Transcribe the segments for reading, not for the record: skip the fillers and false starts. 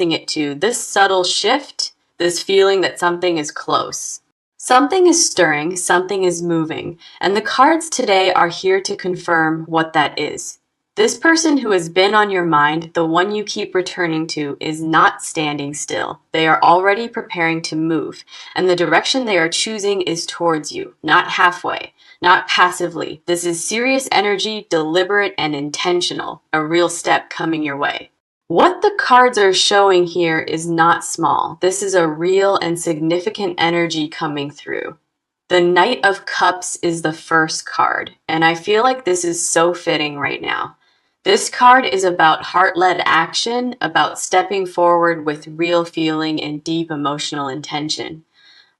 it to, this subtle shift, this feeling that something is close. Something is stirring, something is moving, and the cards today are here to confirm what that is. This person who has been on your mind, the one you keep returning to, is not standing still. They are already preparing to move, and the direction they are choosing is towards you, not halfway, not passively. This is serious energy, deliberate and intentional, a real step coming your way. What the cards are showing here is not small. This is a real and significant energy coming through. The Knight of Cups is the first card, and I feel like this is so fitting right now. This card is about heart-led action, about stepping forward with real feeling and deep emotional intention.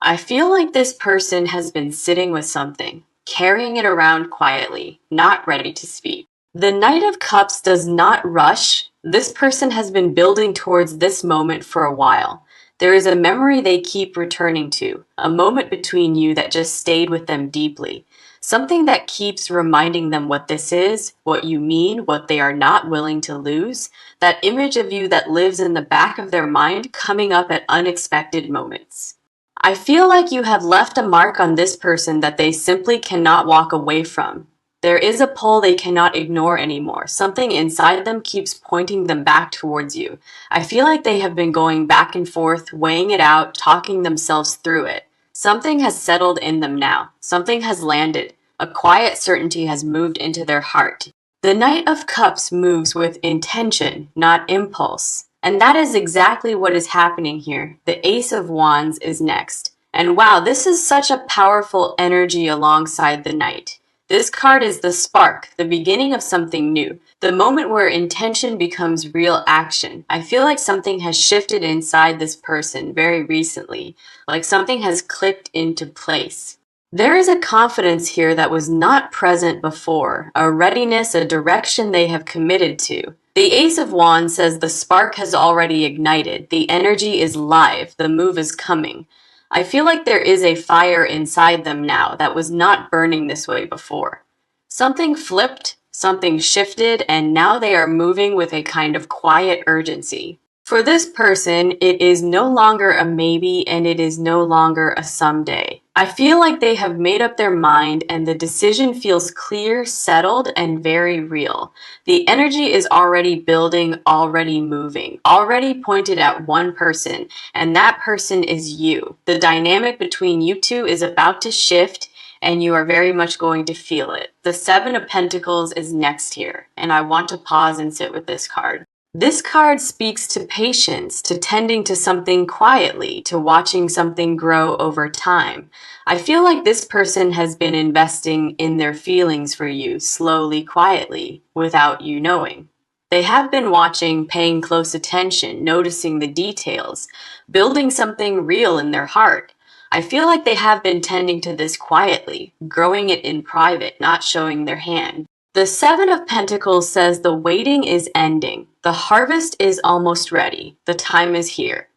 I feel like this person has been sitting with something, carrying it around quietly, not ready to speak. The Knight of Cups does not rush. This person has been building towards this moment for a while. There is a memory they keep returning to, a moment between you that just stayed with them deeply. Something that keeps reminding them what this is, what you mean, what they are not willing to lose. That image of you that lives in the back of their mind, coming up at unexpected moments. I feel like you have left a mark on this person that they simply cannot walk away from. There is a pull they cannot ignore anymore. Something inside them keeps pointing them back towards you. I feel like they have been going back and forth, weighing it out, talking themselves through it. Something has settled in them now. Something has landed. A quiet certainty has moved into their heart. The Knight of Cups moves with intention, not impulse. And that is exactly what is happening here. The Ace of Wands is next. And wow, this is such a powerful energy alongside the Knight. This card is the spark, the beginning of something new, the moment where intention becomes real action. I feel like something has shifted inside this person very recently, like something has clicked into place. There is a confidence here that was not present before, a readiness, a direction they have committed to. The Ace of Wands says the spark has already ignited, the energy is live, the move is coming. I feel like there is a fire inside them now that was not burning this way before. Something flipped, something shifted, and now they are moving with a kind of quiet urgency. For this person, it is no longer a maybe and it is no longer a someday. I feel like they have made up their mind and the decision feels clear, settled, and very real. The energy is already building, already moving, already pointed at one person, and that person is you. The dynamic between you two is about to shift, and you are very much going to feel it. The Seven of Pentacles is next here, and I want to pause and sit with this card. This card speaks to patience, to tending to something quietly, to watching something grow over time. I feel like this person has been investing in their feelings for you slowly, quietly, without you knowing. They have been watching, paying close attention, noticing the details, building something real in their heart. I feel like they have been tending to this quietly, growing it in private, not showing their hand. The Seven of Pentacles says the waiting is ending. The harvest is almost ready. The time is here.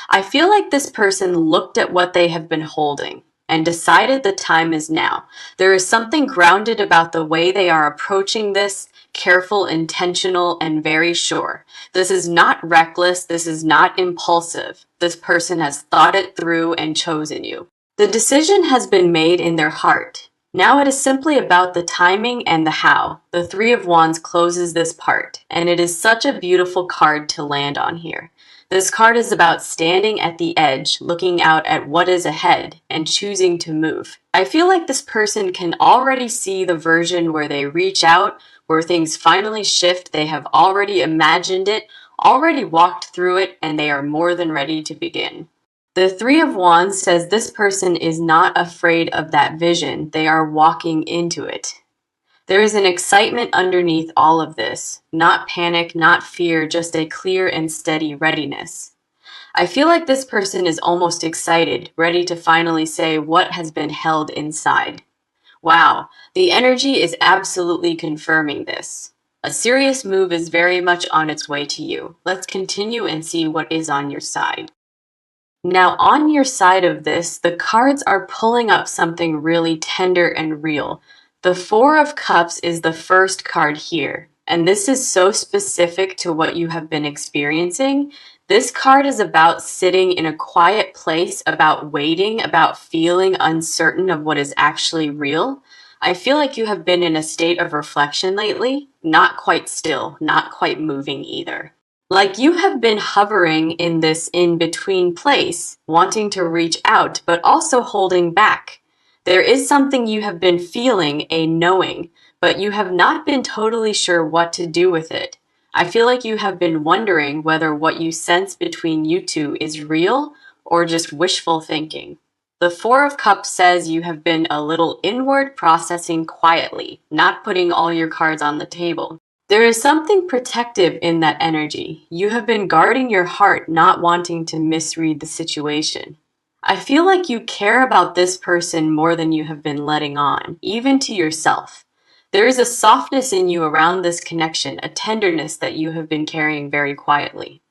I feel like this person looked at what they have been holding and decided the time is now. There is something grounded about the way they are approaching this, careful, intentional, and very sure. This is not reckless. This is not impulsive. This person has thought it through and chosen you. The decision has been made in their heart. Now it is simply about the timing and the how. The Three of Wands closes this part, and it is such a beautiful card to land on here. This card is about standing at the edge, looking out at what is ahead, and choosing to move. I feel like this person can already see the version where they reach out, where things finally shift. They have already imagined it, already walked through it, and they are more than ready to begin. The Three of Wands says this person is not afraid of that vision. They are walking into it. There is an excitement underneath all of this. Not panic, not fear, just a clear and steady readiness. I feel like this person is almost excited, ready to finally say what has been held inside. Wow, the energy is absolutely confirming this. A serious move is very much on its way to you. Let's continue and see what is on your side. Now, on your side of this, the cards are pulling up something really tender and real. The Four of Cups is the first card here, and this is so specific to what you have been experiencing. This card is about sitting in a quiet place, about waiting, about feeling uncertain of what is actually real. I feel like you have been in a state of reflection lately, not quite still, not quite moving either. Like you have been hovering in this in between place, wanting to reach out, but also holding back. There is something you have been feeling, a knowing, but you have not been totally sure what to do with it. I feel like you have been wondering whether what you sense between you two is real or just wishful thinking. The Four of Cups says you have been a little inward processing quietly, not putting all your cards on the table. There is something protective in that energy. You have been guarding your heart, not wanting to misread the situation. I feel like you care about this person more than you have been letting on, even to yourself. There is a softness in you around this connection, a tenderness that you have been carrying very quietly.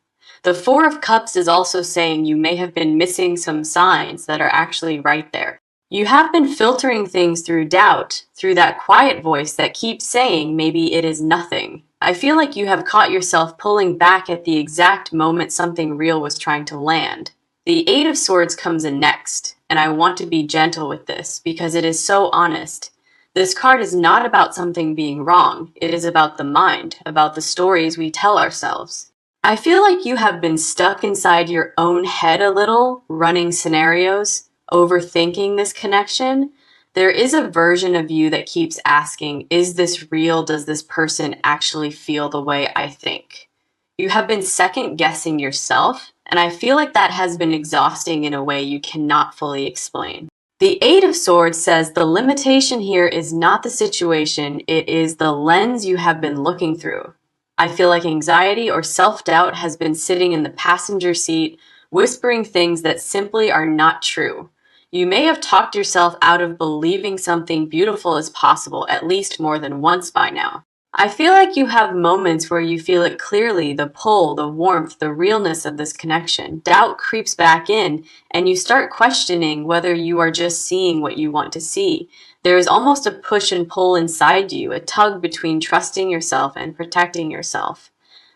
The Four of Cups is also saying you may have been missing some signs that are actually right there. You have been filtering things through doubt, through that quiet voice that keeps saying maybe it is nothing. I feel like you have caught yourself pulling back at the exact moment something real was trying to land. The Eight of Swords comes in next, and I want to be gentle with this because it is so honest. This card is not about something being wrong. It is about the mind, about the stories we tell ourselves. I feel like you have been stuck inside your own head a little, running scenarios, overthinking this connection. There is a version of you that keeps asking, is this real? Does this person actually feel the way I think? You have been second guessing yourself, and I feel like that has been exhausting in a way you cannot fully explain. The Eight of Swords says the limitation here is not the situation, it is the lens you have been looking through. I feel like anxiety or self-doubt has been sitting in the passenger seat, whispering things that simply are not true. You may have talked yourself out of believing something beautiful is possible at least more than once by now. I feel like you have moments where you feel it clearly, the pull, the warmth, the realness of this connection. Doubt creeps back in, and you start questioning whether you are just seeing what you want to see. There is almost a push and pull inside you, a tug between trusting yourself and protecting yourself.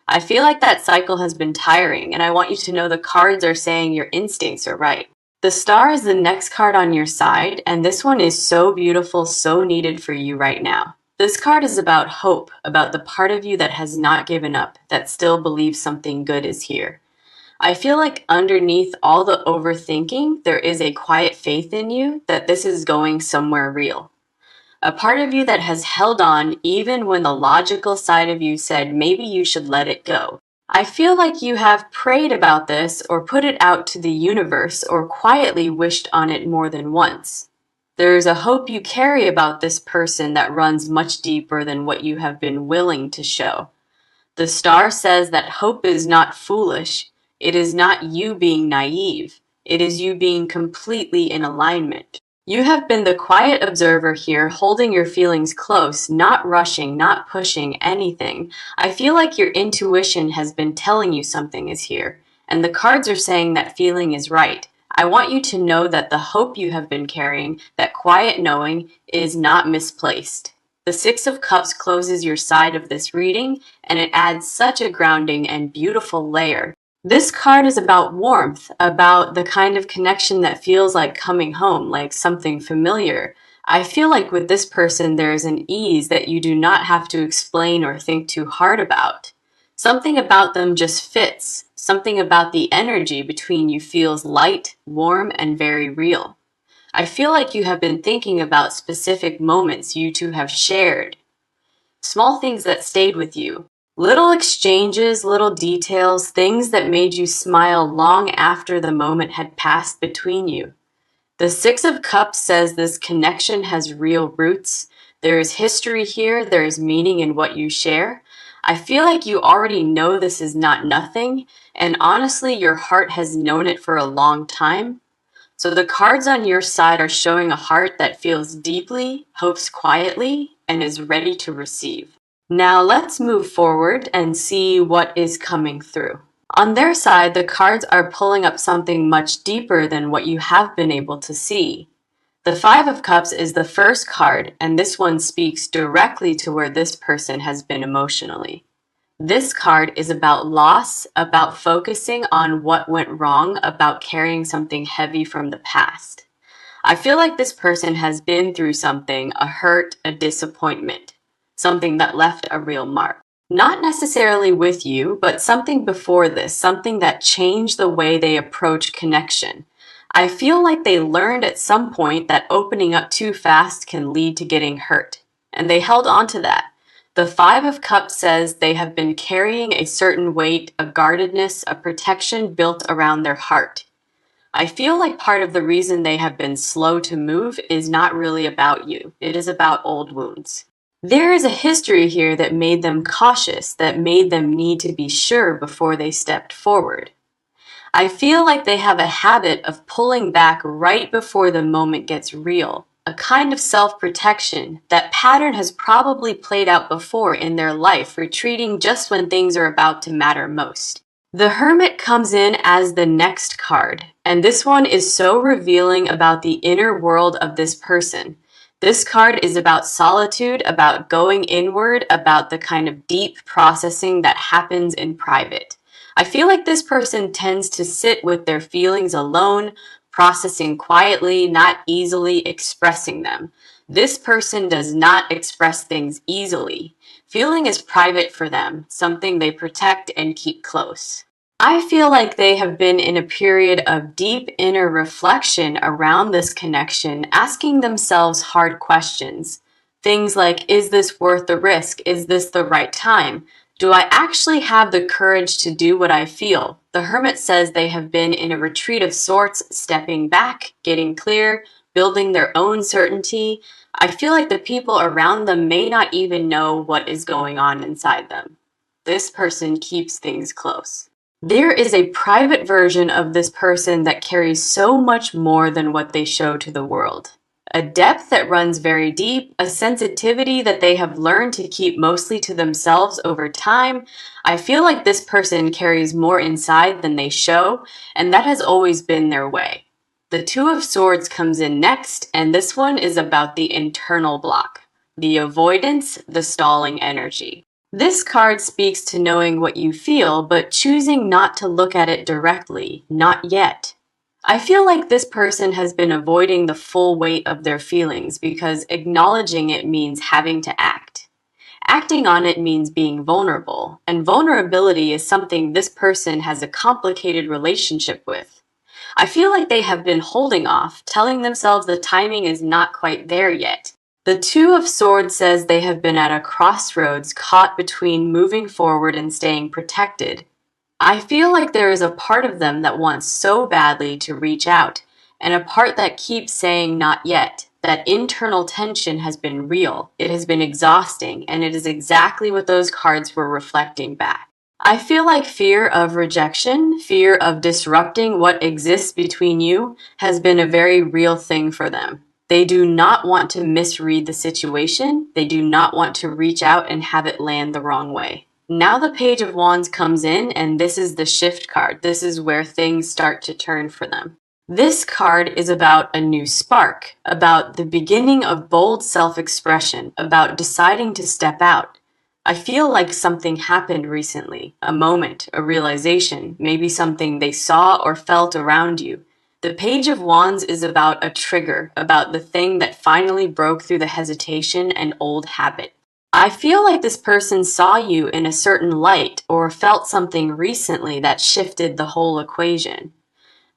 I feel like that cycle has been tiring, and I want you to know the cards are saying your instincts are right. The Star is the next card on your side, and this one is so beautiful, so needed for you right now. This card is about hope, about the part of you that has not given up, that still believes something good is here. I feel like underneath all the overthinking, there is a quiet faith in you that this is going somewhere real. A part of you that has held on even when the logical side of you said maybe you should let it go. I feel like you have prayed about this or put it out to the universe or quietly wished on it more than once. There is a hope you carry about this person that runs much deeper than what you have been willing to show. The Star says that hope is not foolish. It is not you being naive. It is you being completely in alignment. You have been the quiet observer here, holding your feelings close, not rushing, not pushing anything. I feel like your intuition has been telling you something is here, and the cards are saying that feeling is right. I want you to know that the hope you have been carrying, that quiet knowing, is not misplaced. The Six of Cups closes your side of this reading, and it adds such a grounding and beautiful layer. This card is about warmth, about the kind of connection that feels like coming home, like something familiar. I feel like with this person, there is an ease that you do not have to explain or think too hard about. Something about them just fits. Something about the energy between you feels light, warm, and very real. I feel like you have been thinking about specific moments you two have shared, small things that stayed with you. Little exchanges, little details, things that made you smile long after the moment had passed between you. The Six of Cups says this connection has real roots. There is history here, there is meaning in what you share. I feel like you already know this is not nothing, and honestly, your heart has known it for a long time. So the cards on your side are showing a heart that feels deeply, hopes quietly, and is ready to receive. Now let's move forward and see what is coming through. On their side, the cards are pulling up something much deeper than what you have been able to see. The Five of Cups is the first card, and this one speaks directly to where this person has been emotionally. This card is about loss, about focusing on what went wrong, about carrying something heavy from the past. I feel like this person has been through something, a hurt, a disappointment, something that left a real mark. Not necessarily with you, but something before this, something that changed the way they approach connection. I feel like they learned at some point that opening up too fast can lead to getting hurt, and they held on to that. The Five of Cups says they have been carrying a certain weight, a guardedness, a protection built around their heart. I feel like part of the reason they have been slow to move is not really about you. It is about old wounds. There is a history here that made them cautious, that made them need to be sure before they stepped forward. I feel like they have a habit of pulling back right before the moment gets real, a kind of self-protection. That pattern has probably played out before in their life, retreating just when things are about to matter most. The Hermit comes in as the next card, and this one is so revealing about the inner world of this person. This card is about solitude, about going inward, about the kind of deep processing that happens in private. I feel like this person tends to sit with their feelings alone, processing quietly, not easily expressing them. This person does not express things easily. Feeling is private for them, something they protect and keep close. I feel like they have been in a period of deep inner reflection around this connection, asking themselves hard questions. Things like, is this worth the risk? Is this the right time? Do I actually have the courage to do what I feel? The Hermit says they have been in a retreat of sorts, stepping back, getting clear, building their own certainty. I feel like the people around them may not even know what is going on inside them. This person keeps things close. There is a private version of this person that carries so much more than what they show to the world. A depth that runs very deep, a sensitivity that they have learned to keep mostly to themselves over time. I feel like this person carries more inside than they show, and that has always been their way. The Two of Swords comes in next, and this one is about the internal block, the avoidance, the stalling energy. This card speaks to knowing what you feel, but choosing not to look at it directly, not yet. I feel like this person has been avoiding the full weight of their feelings because acknowledging it means having to act. Acting on it means being vulnerable, and vulnerability is something this person has a complicated relationship with. I feel like they have been holding off, telling themselves the timing is not quite there yet. The Two of Swords says they have been at a crossroads, caught between moving forward and staying protected. I feel like there is a part of them that wants so badly to reach out, and a part that keeps saying not yet. That internal tension has been real, it has been exhausting, and it is exactly what those cards were reflecting back. I feel like fear of rejection, fear of disrupting what exists between you, has been a very real thing for them. They do not want to misread the situation. They do not want to reach out and have it land the wrong way. Now the Page of Wands comes in, and this is the shift card. This is where things start to turn for them. This card is about a new spark, about the beginning of bold self-expression, about deciding to step out. I feel like something happened recently, a moment, a realization, maybe something they saw or felt around you. The Page of Wands is about a trigger, about the thing that finally broke through the hesitation and old habit. I feel like this person saw you in a certain light or felt something recently that shifted the whole equation.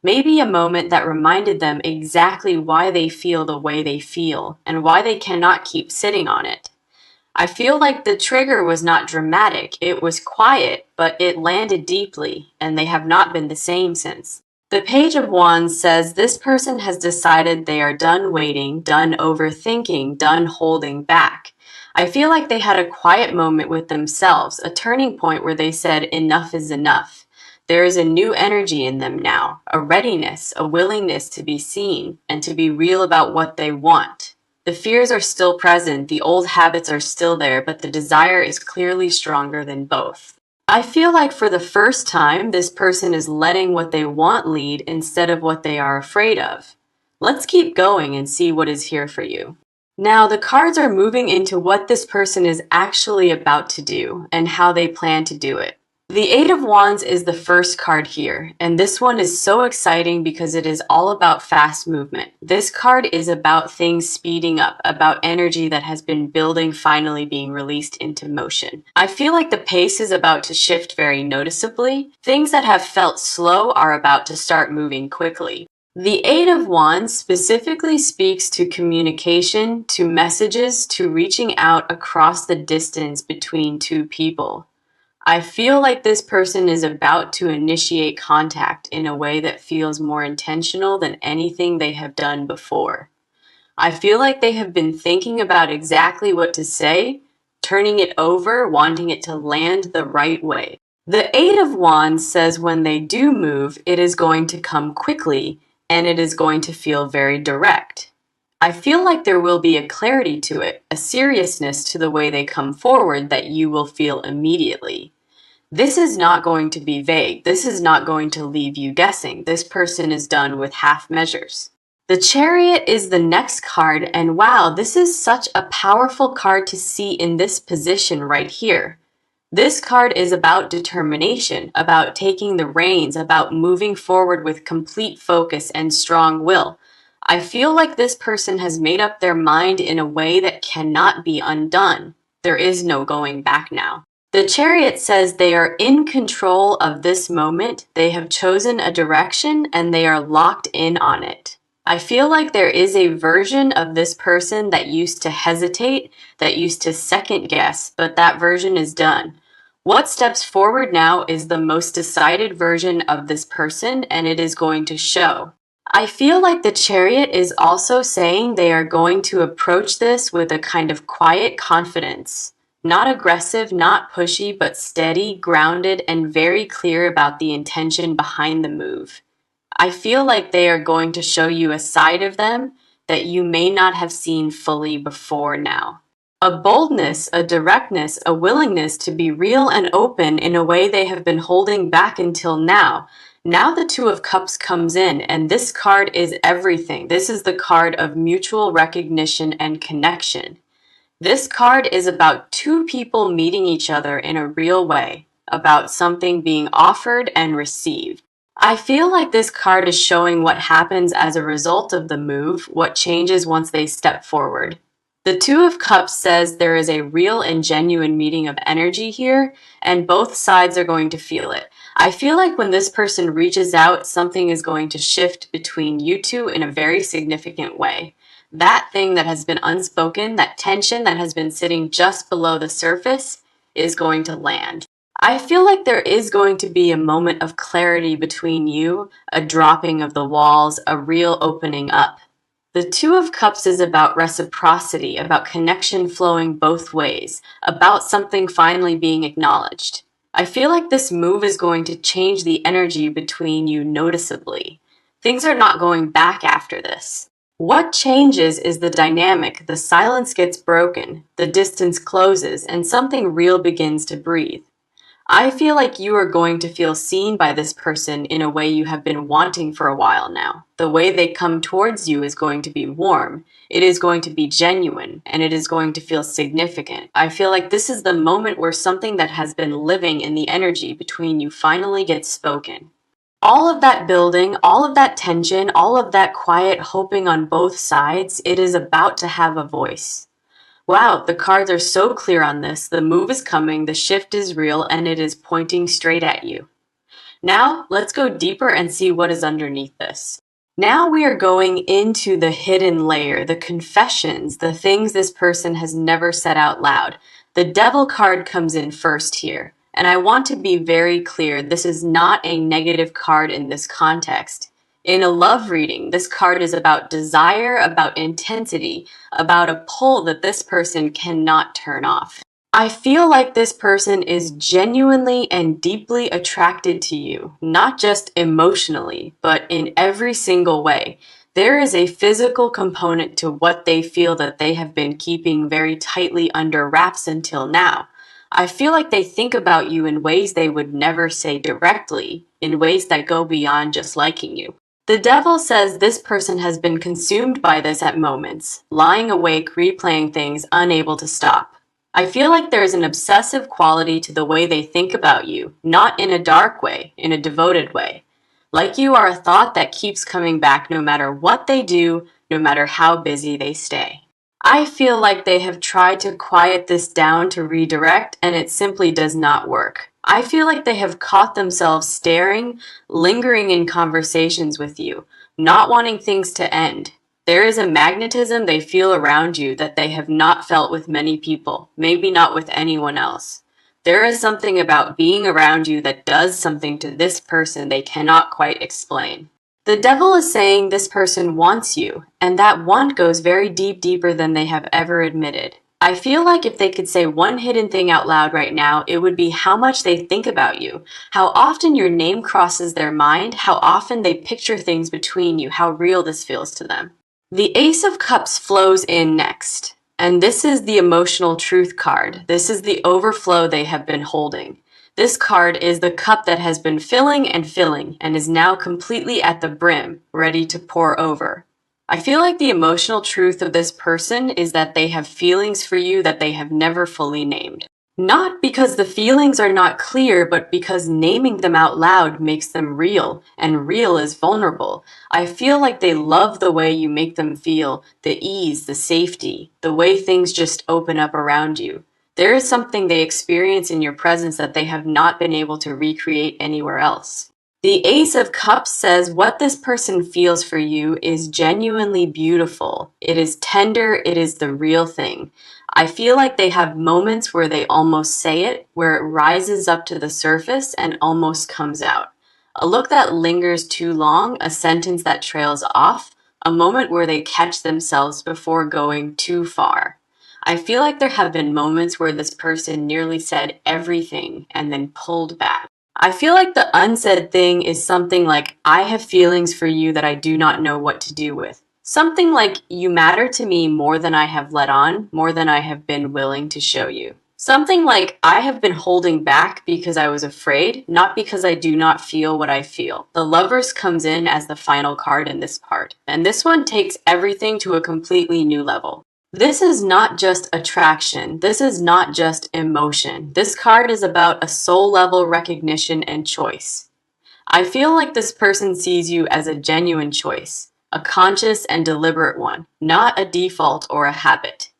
Maybe a moment that reminded them exactly why they feel the way they feel and why they cannot keep sitting on it. I feel like the trigger was not dramatic, it was quiet, but it landed deeply, and they have not been the same since. The Page of Wands says this person has decided they are done waiting, done overthinking, done holding back. I feel like they had a quiet moment with themselves, a turning point where they said enough is enough. There is a new energy in them now, a readiness, a willingness to be seen and to be real about what they want. The fears are still present, the old habits are still there, but the desire is clearly stronger than both. I feel like for the first time, this person is letting what they want lead instead of what they are afraid of. Let's keep going and see what is here for you. Now, the cards are moving into what this person is actually about to do and how they plan to do it. The Eight of Wands is the first card here, and this one is so exciting because it is all about fast movement. This card is about things speeding up, about energy that has been building finally being released into motion. I feel like the pace is about to shift very noticeably. Things that have felt slow are about to start moving quickly. The Eight of Wands specifically speaks to communication, to messages, to reaching out across the distance between two people. I feel like this person is about to initiate contact in a way that feels more intentional than anything they have done before. I feel like they have been thinking about exactly what to say, turning it over, wanting it to land the right way. The Eight of Wands says when they do move, it is going to come quickly and it is going to feel very direct. I feel like there will be a clarity to it, a seriousness to the way they come forward that you will feel immediately. This is not going to be vague. This is not going to leave you guessing. This person is done with half measures. The Chariot is the next card, and wow, this is such a powerful card to see in this position right here. This card is about determination, about taking the reins, about moving forward with complete focus and strong will. I feel like this person has made up their mind in a way that cannot be undone. There is no going back now. The Chariot says they are in control of this moment, they have chosen a direction, and they are locked in on it. I feel like there is a version of this person that used to hesitate, that used to second guess, but that version is done. What steps forward now is the most decided version of this person, and it is going to show. I feel like the Chariot is also saying they are going to approach this with a kind of quiet confidence. Not aggressive, not pushy, but steady, grounded, and very clear about the intention behind the move. I feel like they are going to show you a side of them that you may not have seen fully before now. A boldness, a directness, a willingness to be real and open in a way they have been holding back until now. Now the Two of Cups comes in, and this card is everything. This is the card of mutual recognition and connection. This card is about two people meeting each other in a real way, about something being offered and received. I feel like this card is showing what happens as a result of the move, what changes once they step forward. The Two of Cups says there is a real and genuine meeting of energy here, and both sides are going to feel it. I feel like when this person reaches out, something is going to shift between you two in a very significant way. That thing that has been unspoken, that tension that has been sitting just below the surface, is going to land. I feel like there is going to be a moment of clarity between you, a dropping of the walls, a real opening up. The Two of Cups is about reciprocity, about connection flowing both ways, about something finally being acknowledged. I feel like this move is going to change the energy between you noticeably. Things are not going back after this. What changes is the dynamic, the silence gets broken, the distance closes, and something real begins to breathe. I feel like you are going to feel seen by this person in a way you have been wanting for a while now. The way they come towards you is going to be warm. It is going to be genuine, and it is going to feel significant. I feel like this is the moment where something that has been living in the energy between you finally gets spoken. All of that building, all of that tension, all of that quiet hoping on both sides, it is about to have a voice. Wow, the cards are so clear on this. The move is coming, the shift is real, and it is pointing straight at you. Now, let's go deeper and see what is underneath this. Now we are going into the hidden layer, the confessions, the things this person has never said out loud. The Devil card comes in first here. And I want to be very clear, this is not a negative card in this context. In a love reading, this card is about desire, about intensity, about a pull that this person cannot turn off. I feel like this person is genuinely and deeply attracted to you, not just emotionally, but in every single way. There is a physical component to what they feel that they have been keeping very tightly under wraps until now. I feel like they think about you in ways they would never say directly, in ways that go beyond just liking you. The devil says this person has been consumed by this at moments, lying awake, replaying things, unable to stop. I feel like there is an obsessive quality to the way they think about you, not in a dark way, in a devoted way. Like you are a thought that keeps coming back no matter what they do, no matter how busy they stay. I feel like they have tried to quiet this down to redirect, and it simply does not work. I feel like they have caught themselves staring, lingering in conversations with you, not wanting things to end. There is a magnetism they feel around you that they have not felt with many people, maybe not with anyone else. There is something about being around you that does something to this person they cannot quite explain. The devil is saying this person wants you, and that want goes very deep, deeper than they have ever admitted. I feel like if they could say one hidden thing out loud right now, it would be how much they think about you, how often your name crosses their mind, how often they picture things between you, how real this feels to them. The Ace of Cups flows in next, and this is the emotional truth card. This is the overflow they have been holding. This card is the cup that has been filling and is now completely at the brim, ready to pour over. I feel like the emotional truth of this person is that they have feelings for you that they have never fully named. Not because the feelings are not clear, but because naming them out loud makes them real, and real is vulnerable. I feel like they love the way you make them feel, the ease, the safety, the way things just open up around you. There is something they experience in your presence that they have not been able to recreate anywhere else. The Ace of Cups says what this person feels for you is genuinely beautiful. It is tender, it is the real thing. I feel like they have moments where they almost say it, where it rises up to the surface and almost comes out. A look that lingers too long, a sentence that trails off, a moment where they catch themselves before going too far. I feel like there have been moments where this person nearly said everything and then pulled back. I feel like the unsaid thing is something like, I have feelings for you that I do not know what to do with. Something like, you matter to me more than I have let on, more than I have been willing to show you. Something like, I have been holding back because I was afraid, not because I do not feel what I feel. The Lovers comes in as the final card in this part, and this one takes everything to a completely new level. This is not just attraction. This is not just emotion. This card is about a soul level recognition and choice. I feel like this person sees you as a genuine choice, a conscious and deliberate one, not a default or a habit.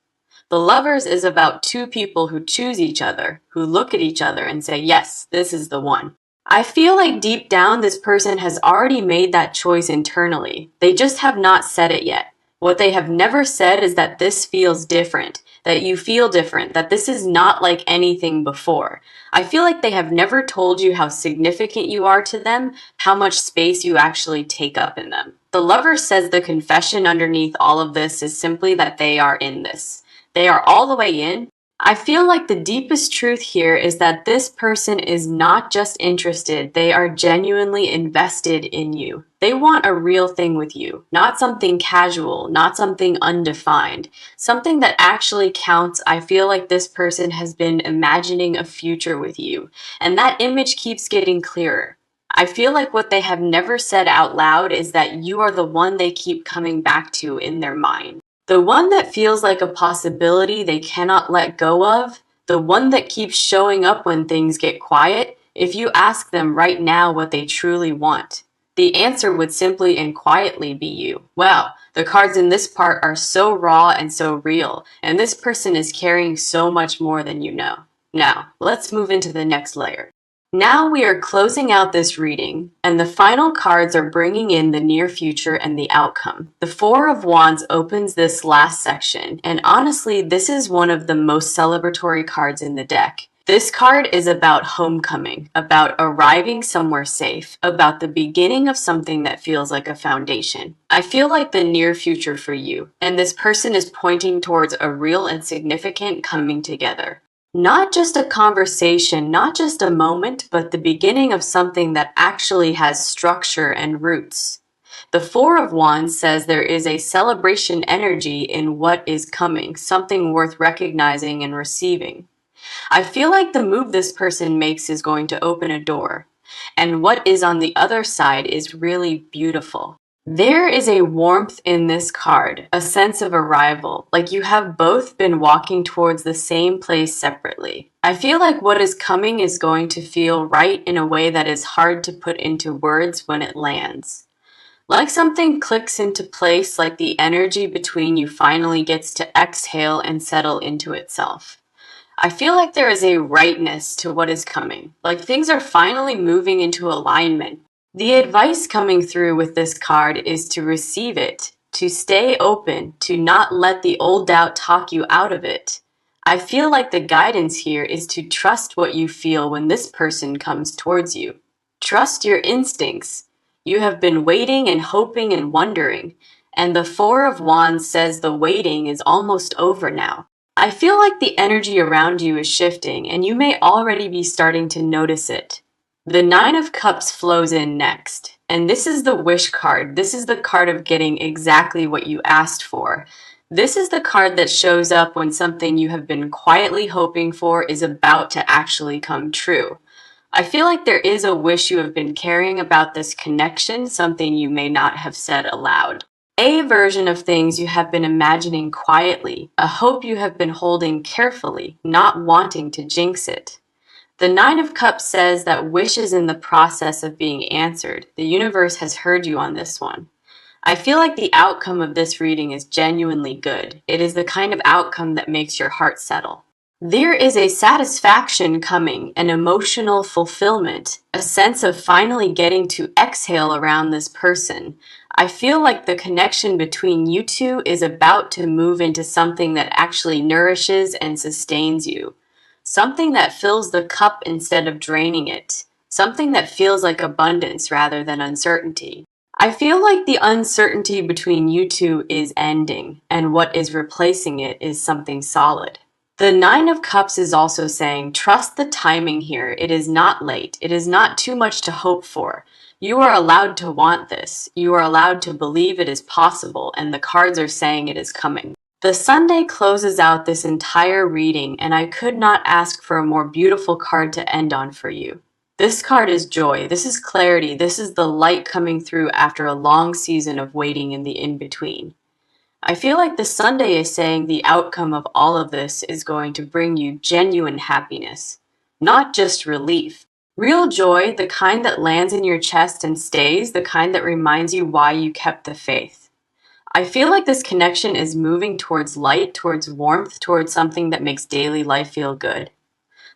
The Lovers is about two people who choose each other, who look at each other and say, yes, this is the one. I feel like deep down this person has already made that choice internally. They just have not said it yet. What they have never said is that this feels different, that you feel different, that this is not like anything before. I feel like they have never told you how significant you are to them, how much space you actually take up in them. The Lover says the confession underneath all of this is simply that they are in this. They are all the way in. I feel like the deepest truth here is that this person is not just interested, they are genuinely invested in you. They want a real thing with you, not something casual, not something undefined, something that actually counts. I feel like this person has been imagining a future with you, and that image keeps getting clearer. I feel like what they have never said out loud is that you are the one they keep coming back to in their mind. The one that feels like a possibility they cannot let go of, the one that keeps showing up when things get quiet, if you ask them right now what they truly want, the answer would simply and quietly be you. Wow, the cards in this part are so raw and so real, and this person is carrying so much more than you know. Now, let's move into the next layer. Now we are closing out this reading, and the final cards are bringing in the near future and the outcome. The Four of Wands opens this last section, and honestly, this is one of the most celebratory cards in the deck. This card is about homecoming, about arriving somewhere safe, about the beginning of something that feels like a foundation. I feel like the near future for you, and this person is pointing towards a real and significant coming together. Not just a conversation, not just a moment, but the beginning of something that actually has structure and roots. The Four of Wands says there is a celebration energy in what is coming, something worth recognizing and receiving. I feel like the move this person makes is going to open a door. and what is on the other side is really beautiful. There is a warmth in this card, a sense of arrival, like you have both been walking towards the same place separately. I feel like what is coming is going to feel right in a way that is hard to put into words when it lands. Like something clicks into place, like the energy between you finally gets to exhale and settle into itself. I feel like there is a rightness to what is coming, like things are finally moving into alignment. The advice coming through with this card is to receive it, to stay open, to not let the old doubt talk you out of it. I feel like the guidance here is to trust what you feel when this person comes towards you. Trust your instincts. You have been waiting and hoping and wondering, and the Four of Wands says the waiting is almost over now. I feel like the energy around you is shifting, and you may already be starting to notice it. The Nine of Cups flows in next, and this is the wish card. This is the card of getting exactly what you asked for. This is the card that shows up when something you have been quietly hoping for is about to actually come true. I feel like there is a wish you have been carrying about this connection, something you may not have said aloud. A version of things you have been imagining quietly, a hope you have been holding carefully, not wanting to jinx it. The Nine of Cups says that wish is in the process of being answered. The universe has heard you on this one. I feel like the outcome of this reading is genuinely good. It is the kind of outcome that makes your heart settle. There is a satisfaction coming, an emotional fulfillment, a sense of finally getting to exhale around this person. I feel like the connection between you two is about to move into something that actually nourishes and sustains you. Something that fills the cup instead of draining it. Something that feels like abundance rather than uncertainty. I feel like the uncertainty between you two is ending, and what is replacing it is something solid. The Nine of Cups is also saying, trust the timing here. It is not late. It is not too much to hope for. You are allowed to want this. You are allowed to believe it is possible, and the cards are saying it is coming. The Sunday closes out this entire reading, and I could not ask for a more beautiful card to end on for you. This card is joy. This is clarity. This is the light coming through after a long season of waiting in the in-between. I feel like the Sunday is saying the outcome of all of this is going to bring you genuine happiness, not just relief. Real joy, the kind that lands in your chest and stays, the kind that reminds you why you kept the faith. I feel like this connection is moving towards light, towards warmth, towards something that makes daily life feel good.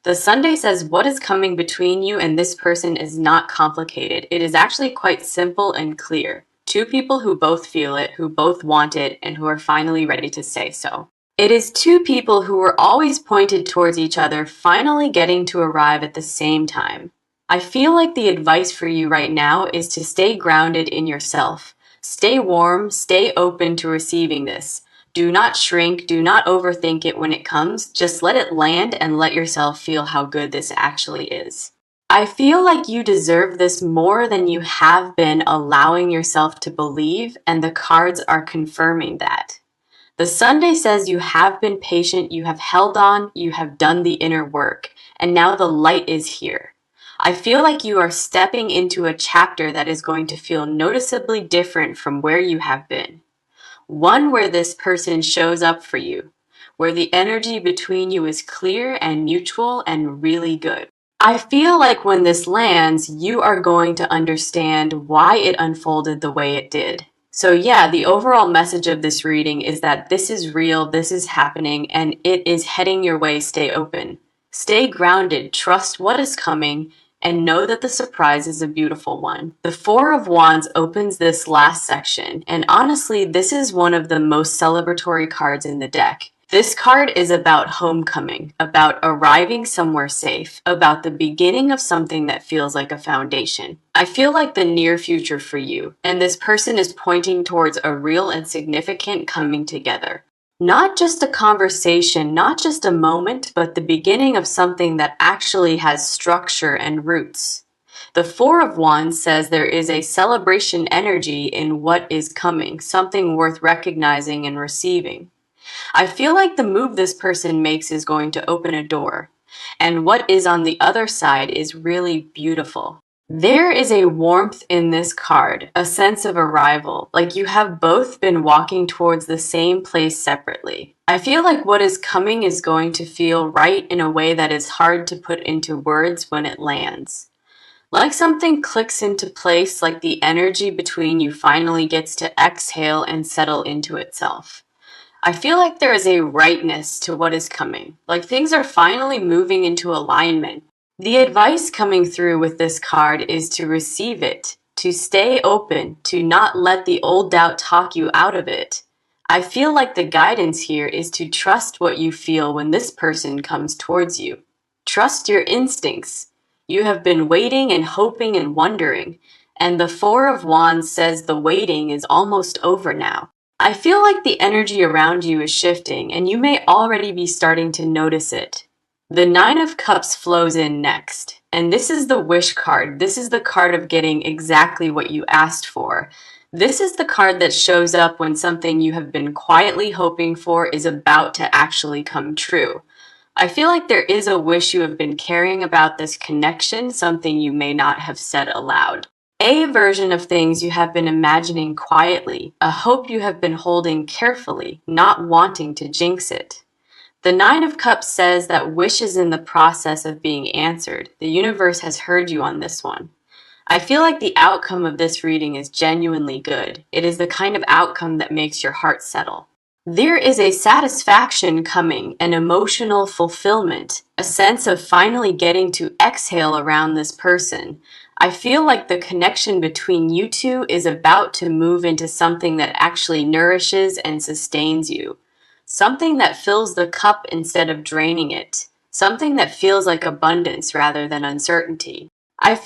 The Sunday says what is coming between you and this person is not complicated. It is actually quite simple and clear. Two people who both feel it, who both want it, and who are finally ready to say so. It is two people who were always pointed towards each other, finally getting to arrive at the same time. I feel like the advice for you right now is to stay grounded in yourself. Stay warm, stay open to receiving this. Do not shrink, do not overthink it when it comes. Just let it land and let yourself feel how good this actually is. I feel like you deserve this more than you have been allowing yourself to believe, and the cards are confirming that. The Sunday says you have been patient, you have held on, you have done the inner work, and now the light is here. I feel like you are stepping into a chapter that is going to feel noticeably different from where you have been. One where this person shows up for you, where the energy between you is clear and mutual and really good. I feel like when this lands, you are going to understand why it unfolded the way it did. So yeah, the overall message of this reading is that this is real, this is happening, and it is heading your way. Stay open. Stay grounded, trust what is coming, and know that the surprise is a beautiful one. The Four of Wands opens this last section, and honestly, this is one of the most celebratory cards in the deck. This card is about homecoming, about arriving somewhere safe, about the beginning of something that feels like a foundation. I feel like the near future for you, and this person is pointing towards a real and significant coming together. Not just a conversation, not just a moment, but the beginning of something that actually has structure and roots. The Four of Wands says there is a celebration energy in what is coming, something worth recognizing and receiving. I feel like the move this person makes is going to open a door, and what is on the other side is really beautiful. There is a warmth in this card, a sense of arrival, like you have both been walking towards the same place separately. I feel like what is coming is going to feel right in a way that is hard to put into words when it lands. Like something clicks into place, like the energy between you finally gets to exhale and settle into itself. I feel like there is a rightness to what is coming, like things are finally moving into alignment. The advice coming through with this card is to receive it, to stay open, to not let the old doubt talk you out of it. I feel like the guidance here is to trust what you feel when this person comes towards you. Trust your instincts. You have been waiting and hoping and wondering, and the Four of Wands says the waiting is almost over now. I feel like the energy around you is shifting, and you may already be starting to notice it. The Nine of Cups flows in next, and this is the wish card. This is the card of getting exactly what you asked for. This is the card that shows up when something you have been quietly hoping for is about to actually come true. I feel like there is a wish you have been carrying about this connection, something you may not have said aloud. A version of things you have been imagining quietly, a hope you have been holding carefully, not wanting to jinx it. The Nine of Cups says that wish is in the process of being answered. The universe has heard you on this one. I feel like the outcome of this reading is genuinely good. It is the kind of outcome that makes your heart settle. There is a satisfaction coming, an emotional fulfillment, a sense of finally getting to exhale around this person. I feel like the connection between you two is about to move into something that actually nourishes and sustains you. Something that fills the cup instead of draining it. Something that feels like abundance rather than uncertainty. I